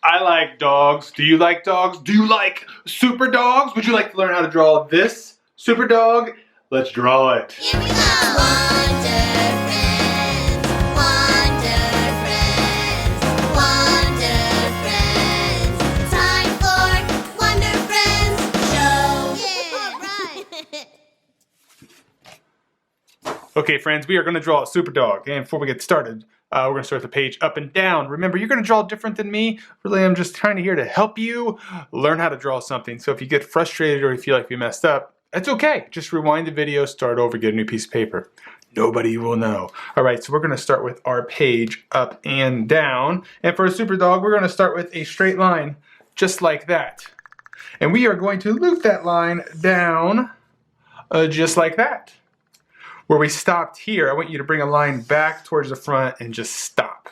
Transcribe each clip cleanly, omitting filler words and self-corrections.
I like dogs. Do you like dogs? Do you like super dogs? Would you like to learn how to draw this super dog? Let's draw it. Here we go! Wonder Friends, Wonder Friends. Time for Wonder Friends Show. Yeah, right. Okay, friends, we are going to draw a super dog. And before we get started, we're going to start the page up and down. Remember, you're going to draw different than me. Really, I'm just trying to here to help you learn how to draw something. So if you get frustrated or you feel like you messed up, that's okay. Just rewind the video, start over, get a new piece of paper. Nobody will know. All right, so we're going to start with our page up and down. And for a super dog, we're going to start with a straight line, just like that. And we are going to loop that line down just like that. Where we stopped here, I want you to bring a line back towards the front and just stop.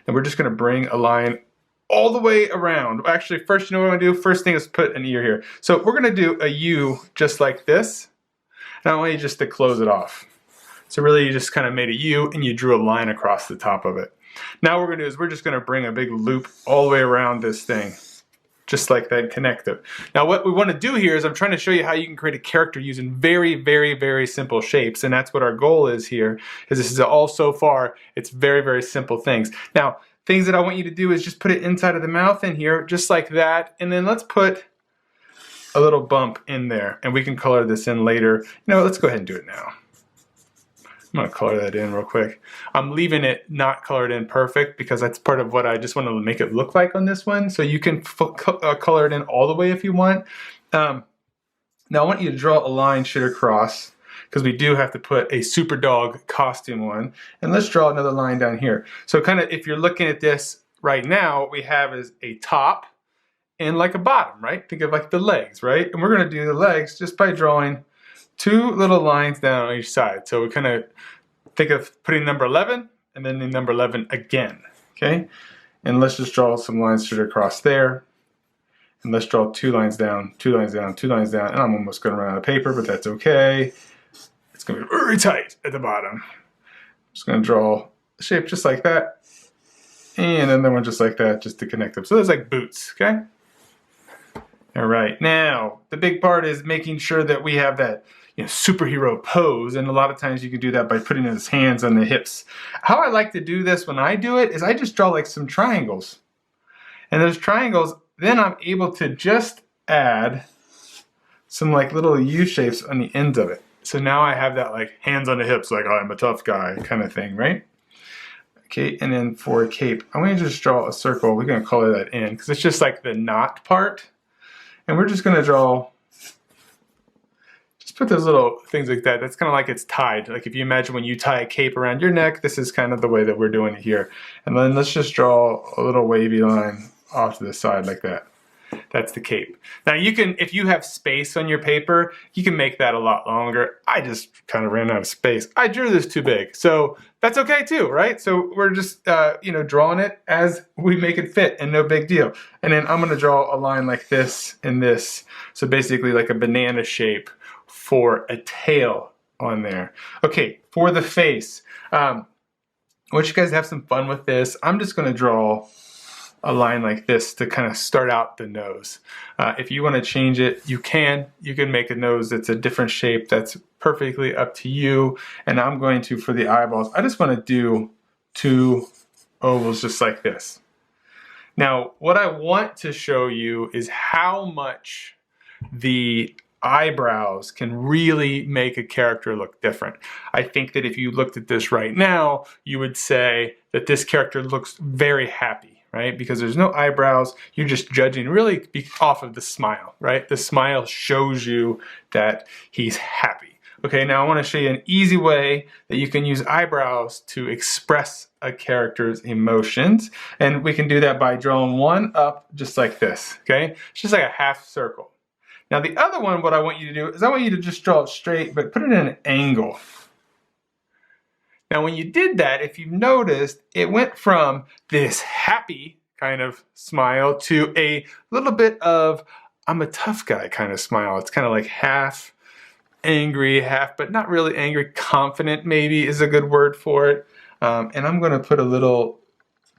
And we're just going to bring a line all the way around. Actually, first, you know what I'm going to do? First thing is put an ear here. So we're going to do a U just like this. And I want you just to close it off. So really, you just kind of made a U and you drew a line across the top of it. Now what we're going to do is we're just going to bring a big loop all the way around this thing. Just like that, connective. Now what we want to do here is I'm trying to show you how you can create a character using very, very, very simple shapes. And that's what our goal is here, is this is all so far, it's very, very simple things. Now, things that I want you to do is just put it inside of the mouth in here, just like that. And then let's put a little bump in there and we can color this in later. You know, let's go ahead and do it now. I'm going to color that in real quick. I'm leaving it not colored in perfect because that's part of what I just want to make it look like on this one. So you can color it in all the way if you want. Now I want you to draw a line straight across because we do have to put a super dog costume on. And let's draw another line down here. So kind of if you're looking at this right now, what we have is a top and like a bottom, right? Think of like the legs, right? And we're going to do the legs just by drawing two little lines down on each side. So we kind of think of putting number 11 and then the number 11 again, okay? And let's just draw some lines straight across there. And let's draw two lines down, two lines down, two lines down. And I'm almost going to run out of paper, but that's okay. It's going to be very tight at the bottom. I'm just going to draw a shape just like that. And another one just like that, just to connect them. So there's like boots, okay? All right, now the big part is making sure that we have that superhero pose, and a lot of times you can do that by putting his hands on the hips. How I like to do this when I do it is I just draw like some triangles. And those triangles, then I'm able to just add some like little U shapes on the ends of it. So now I have that like hands on the hips, like oh, I'm a tough guy kind of thing, right? Okay, and then for a cape, I'm going to just draw a circle. We're going to color that in because it's just like the knot part. And we're just going to draw, just put those little things like that. That's kind of like it's tied. Like if you imagine when you tie a cape around your neck, this is kind of the way that we're doing it here. And then let's just draw a little wavy line off to the side like that. That's the cape. Now you can, if you have space on your paper, you can make that a lot longer. I just kind of ran out of space. I drew this too big, so that's okay too, right? So we're just, drawing it as we make it fit and no big deal. And then I'm going to draw a line like this and this. So basically like a banana shape for a tail on there. Okay, for the face, I want you guys to have some fun with this. I'm just going to draw a line like this to kind of start out the nose. If you want to change it, you can. You can make a nose that's a different shape. That's perfectly up to you. And I'm going to, for the eyeballs, I just want to do two ovals just like this. Now, what I want to show you is how much the eyebrows can really make a character look different. I think that if you looked at this right now, you would say that this character looks very happy. Right? Because there's no eyebrows, you're just judging really off of the smile, right? The smile shows you that he's happy. Okay, now I want to show you an easy way that you can use eyebrows to express a character's emotions. And we can do that by drawing one up just like this, okay? It's just like a half circle. Now the other one, what I want you to do is I want you to just draw it straight, but put it in an angle. Now when you did that, if you've noticed, it went from this happy kind of smile to a little bit of I'm a tough guy kind of smile. It's kind of like half angry, half, but not really angry. Confident maybe is a good word for it. And I'm going to put a little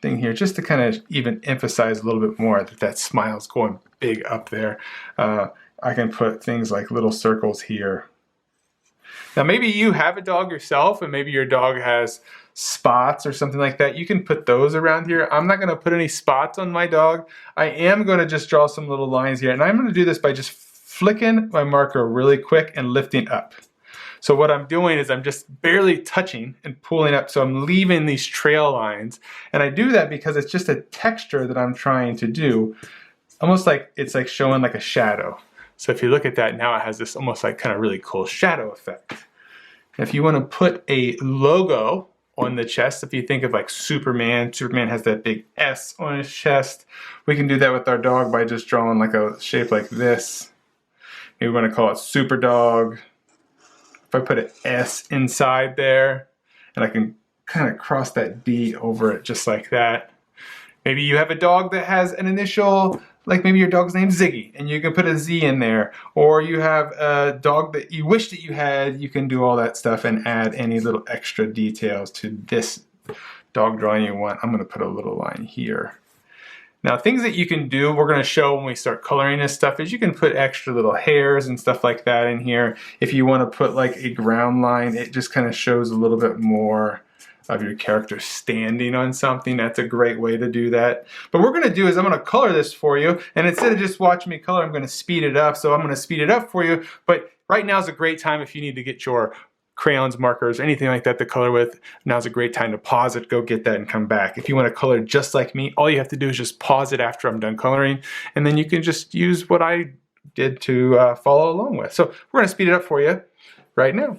thing here just to kind of even emphasize a little bit more that that smile's going big up there. I can put things like little circles here. Now maybe you have a dog yourself and maybe your dog has spots or something like that. You can put those around here. I'm not going to put any spots on my dog. I am going to just draw some little lines here, and I'm going to do this by just flicking my marker really quick and lifting up. So what I'm doing is I'm just barely touching and pulling up, so I'm leaving these trail lines. And I do that because it's just a texture that I'm trying to do, almost like it's like showing like a shadow. So if you look at that, now it has this almost like kind of really cool shadow effect. If you want to put a logo on the chest, if you think of like Superman has that big S on his chest. We can do that with our dog by just drawing like a shape like this. Maybe we want to call it Super Dog. If I put an S inside there, and I can kind of cross that D over it just like that. Maybe you have a dog that has an initial, like maybe your dog's name's Ziggy, and you can put a Z in there. Or you have a dog that you wish that you had, you can do all that stuff and add any little extra details to this dog drawing you want. I'm going to put a little line here. Now, things that you can do, we're going to show when we start coloring this stuff, is you can put extra little hairs and stuff like that in here. If you want to put like a ground line, it just kind of shows a little bit more of your character standing on something. That's a great way to do that. But what we're going to do is I'm going to color this for you, and instead of just watching me color, I'm going to speed it up. So I'm going to speed it up for you, but right now is a great time if you need to get your crayons, markers, anything like that to color with. Now's a great time to pause it, go get that and come back. If you want to color just like me, all you have to do is just pause it after I'm done coloring, and then you can just use what I did to follow along with. So we're going to speed it up for you right now.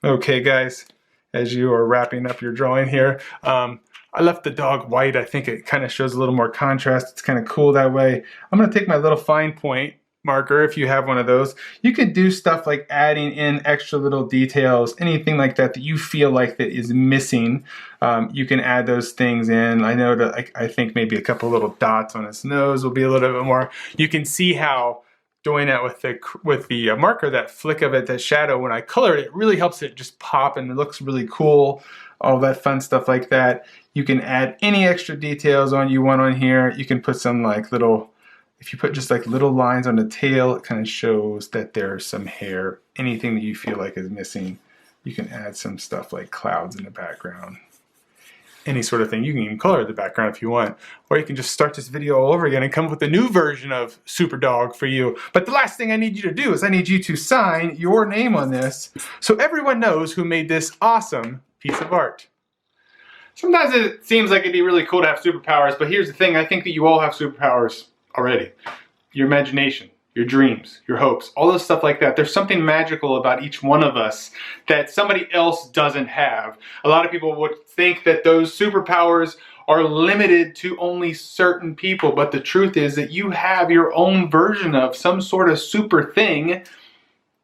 Okay guys, as you are wrapping up your drawing here, I left the dog white. I think it kind of shows a little more contrast. It's kind of cool that way. I'm going to take my little fine point marker, if you have one of those. You could do stuff like adding in extra little details, anything like that that you feel like that is missing. You can add those things in. I know that I think maybe a couple little dots on his nose will be a little bit more. You can see how doing that with the marker, that flick of it, that shadow, when I color it, it really helps it just pop and it looks really cool. All that fun stuff like that. You can add any extra details you want on here. You can put some like little, if you put just like little lines on the tail, it kind of shows that there's some hair. Anything that you feel like is missing, you can add some stuff like clouds in the background. Any sort of thing. You can even color the background if you want. Or you can just start this video all over again and come up with a new version of Super Dog for you. But the last thing I need you to do is I need you to sign your name on this so everyone knows who made this awesome piece of art. Sometimes it seems like it'd be really cool to have superpowers, but here's the thing, I think that you all have superpowers already. Your imagination, your dreams, your hopes, all those stuff like that. There's something magical about each one of us that somebody else doesn't have. A lot of people would think that those superpowers are limited to only certain people, but the truth is that you have your own version of some sort of super thing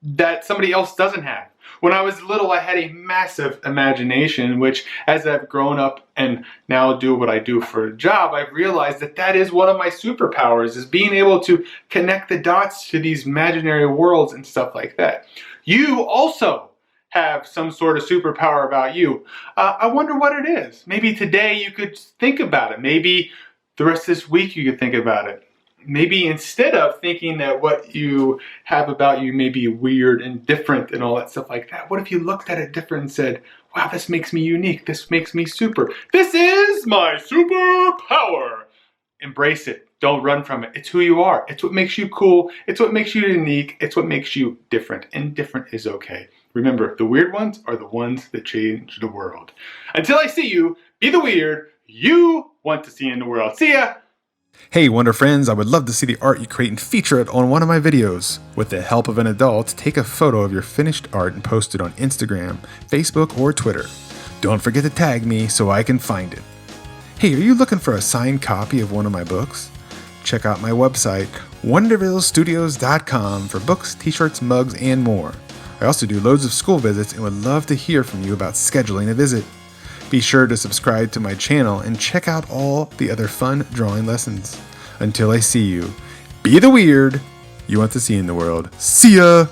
that somebody else doesn't have. When I was little, I had a massive imagination, which as I've grown up and now do what I do for a job, I've realized that that is one of my superpowers, is being able to connect the dots to these imaginary worlds and stuff like that. You also have some sort of superpower about you. I wonder what it is. Maybe today you could think about it. Maybe the rest of this week you could think about it. Maybe instead of thinking that what you have about you may be weird and different and all that stuff like that, what if you looked at it different and said, wow, this makes me unique, this makes me super. This is my superpower. Embrace it. Don't run from it. It's who you are. It's what makes you cool. It's what makes you unique. It's what makes you different. And different is okay. Remember, the weird ones are the ones that change the world. Until I see you, be the weird you want to see in the world. See ya! Hey Wonder Friends, I would love to see the art you create and feature it on one of my videos. With the help of an adult, take a photo of your finished art and post it on Instagram, Facebook, or Twitter. Don't forget to tag me so I can find it. Hey, are you looking for a signed copy of one of my books? Check out my website, wondervillestudios.com, for books, t-shirts, mugs, and more. I also do loads of school visits and would love to hear from you about scheduling a visit. Be sure to subscribe to my channel and check out all the other fun drawing lessons. Until I see you, be the weird you want to see in the world. See ya!